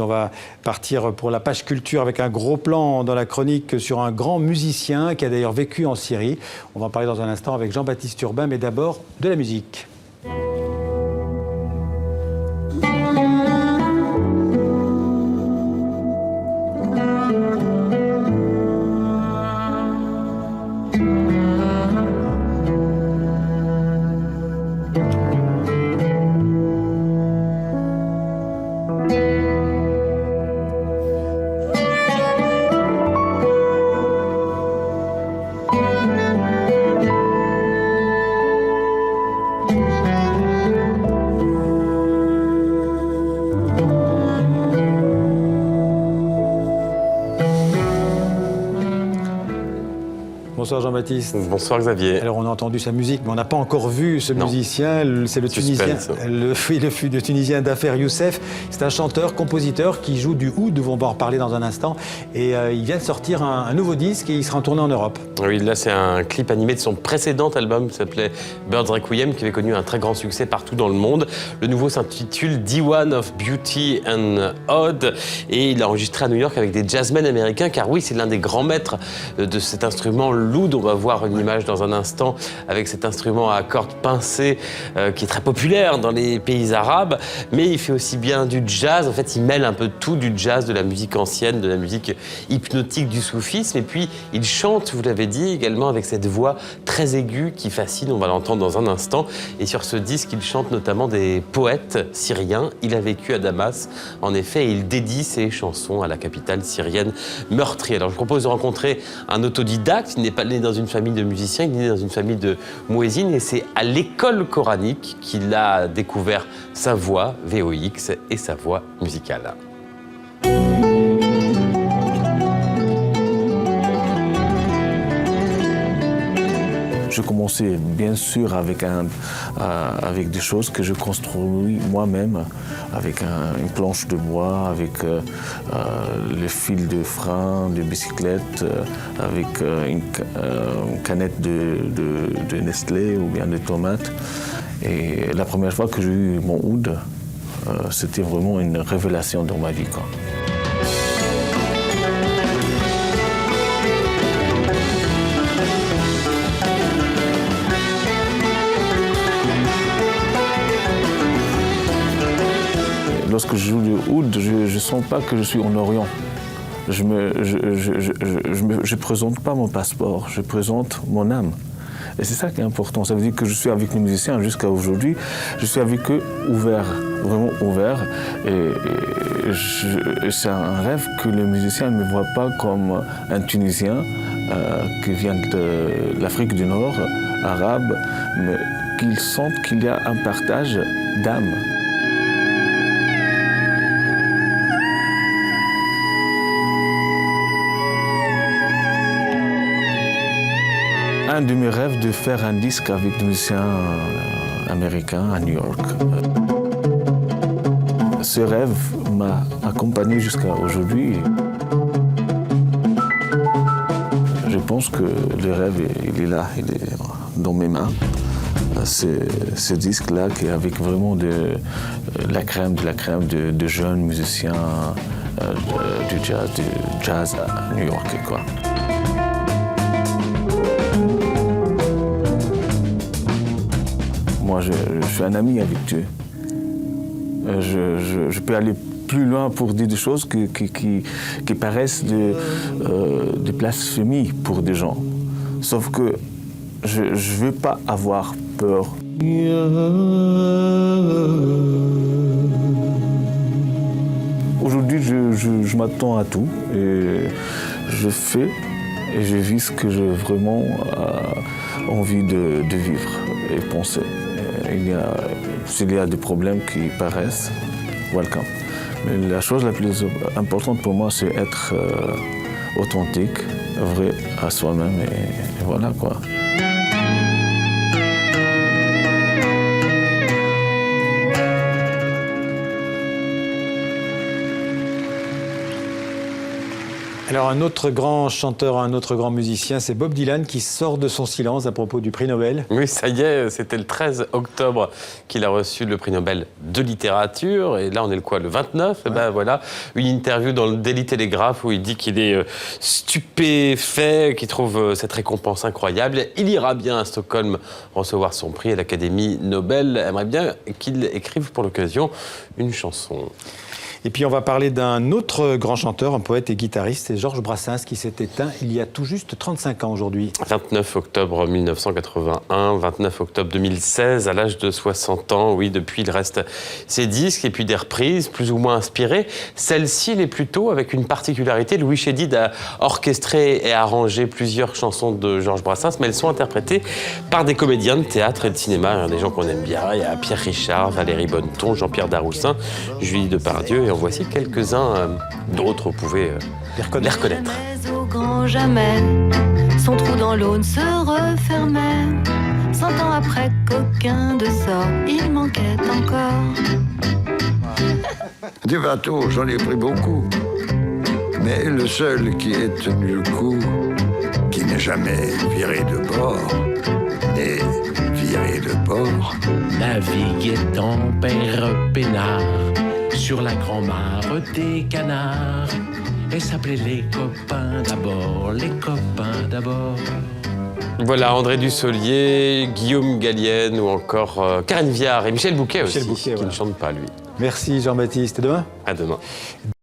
On va partir pour la page culture avec un gros plan dans la chronique sur un grand musicien qui a d'ailleurs vécu en Syrie. On va en parler dans un instant avec Jean-Baptiste Urbain, mais d'abord de la musique. Bonsoir Jean-Baptiste. Bonsoir Xavier. Alors on a entendu sa musique, mais on n'a pas encore vu ce musicien. C'est le Tunisien, le Tunisien Dafer Youssef. C'est un chanteur, compositeur qui joue du oud, on va en reparler dans un instant. Et il vient de sortir un nouveau disque et il sera en tournée en Europe. Oui, là c'est un clip animé de son précédent album qui s'appelait Birds Requiem, qui avait connu un très grand succès partout dans le monde. Le nouveau s'intitule Diwan of Beauty and Odd et il a enregistré à New York avec des jazzmen américains, car oui, c'est l'un des grands maîtres de cet instrument l'oud. On va voir une image dans un instant avec cet instrument à cordes pincées qui est très populaire dans les pays arabes, mais il fait aussi bien du jazz. En fait, il mêle un peu tout, du jazz, de la musique ancienne, de la musique hypnotique, du soufisme, et puis il chante, vous l'avez dit, également avec cette voix très aiguë qui fascine, on va l'entendre dans un instant. Et sur ce disque, il chante notamment des poètes syriens. Il a vécu à Damas, en effet, et il dédie ses chansons à la capitale syrienne meurtrie. Alors je vous propose de rencontrer un autodidacte. Il n'est pas né dans une famille de musiciens, il est né dans une famille de mouézines, et c'est à l'école coranique qu'il a découvert sa voix VOX et sa voix musicale. Je commençais bien sûr avec des choses que je construis moi-même, avec une planche de bois, avec le fil de frein de bicyclette, avec une canette de Nestlé ou bien de tomates. Et la première fois que j'ai eu mon oud, c'était vraiment une révélation dans ma vie, quoi. Lorsque je joue le oud, je ne sens pas que je suis en Orient. Je ne présente pas mon passeport, je présente mon âme. Et c'est ça qui est important. Ça veut dire que je suis avec les musiciens jusqu'à aujourd'hui. Je suis avec eux ouvert, vraiment ouvert. Et c'est un rêve que les musiciens ne me voient pas comme un Tunisien qui vient de l'Afrique du Nord, arabe, mais qu'ils sentent qu'il y a un partage d'âme. Un de mes rêves de faire un disque avec des musiciens américains à New York. Ce rêve m'a accompagné jusqu'à aujourd'hui. Je pense que le rêve, il est là, il est dans mes mains. Ce disque-là qui est avec vraiment de la crème de jeunes musiciens du jazz à New York, quoi. Moi, je suis un ami avec Dieu. Je peux aller plus loin pour dire des choses qui paraissent de blasphémie pour des gens. Sauf que je ne veux pas avoir peur. Aujourd'hui, je m'attends à tout et je fais et je vis ce que j'ai vraiment envie de vivre et penser. S'il y a des problèmes qui paraissent, welcome. Mais la chose la plus importante pour moi, c'est être authentique, vrai à soi-même et voilà quoi. Alors un autre grand chanteur, un autre grand musicien, c'est Bob Dylan qui sort de son silence à propos du prix Nobel. Oui, ça y est, c'était le 13 octobre qu'il a reçu le prix Nobel de littérature. Et là, on est le quoi, le 29 Et ben voilà, une interview dans le Daily Telegraph où il dit qu'il est stupéfait, qu'il trouve cette récompense incroyable. Il ira bien à Stockholm recevoir son prix et l'Académie Nobel aimerait bien qu'il écrive pour l'occasion une chanson. Et puis on va parler d'un autre grand chanteur, un poète et guitariste, c'est Georges Brassens qui s'est éteint il y a tout juste 35 ans aujourd'hui. 29 octobre 1981, 29 octobre 2016, à l'âge de 60 ans, oui, depuis il reste ses disques et puis des reprises plus ou moins inspirées. Celle-ci l'est plutôt avec une particularité. Louis Chédid a orchestré et arrangé plusieurs chansons de Georges Brassens, mais elles sont interprétées par des comédiens de théâtre et de cinéma, des gens qu'on aime bien. Il y a Pierre Richard, Valérie Bonneton, Jean-Pierre Daroussin, Julie Depardieu. Et en voici quelques-uns d'autres, vous pouvez les reconnaître. Jamais au grand jamais, son trou dans l'aune se refermait. 100 ans après qu'aucun de sort, il manquait encore. Des bateaux, j'en ai pris beaucoup. Mais le seul qui ait tenu le coup, qui n'est jamais viré de bord, n'est viré de bord. Naviguait en père peinard sur la grand-mare des canards et s'appelait les copains d'abord, les copains d'abord. Voilà, André Dussolier, Guillaume Gallienne ou encore Karine Viard et Michel Bouquet aussi, qui ne chante pas lui. Merci Jean-Baptiste, à demain. À demain.